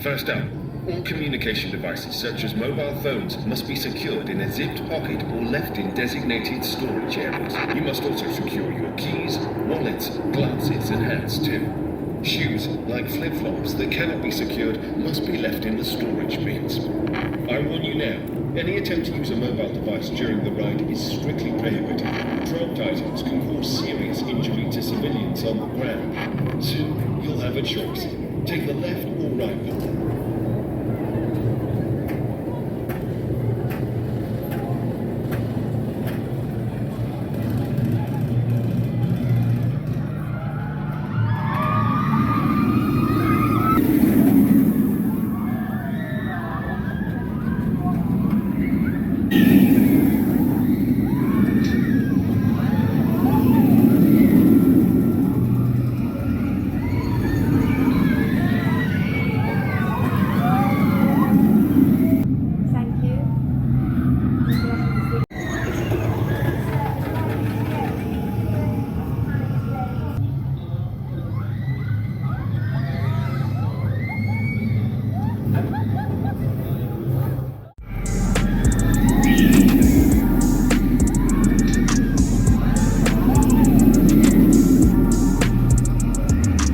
First up, all communication devices such as mobile phones must be secured in a zipped pocket or left in designated storage areas. You must also secure your keys, wallets, glasses and hats too. Shoes, like flip-flops that cannot be secured, must be left in the storage bins. I warn you now, any attempt to use a mobile device during the ride is strictly prohibited. Dropped items can cause serious injury to civilians on the ground. Soon, you'll have a choice. Take the left or right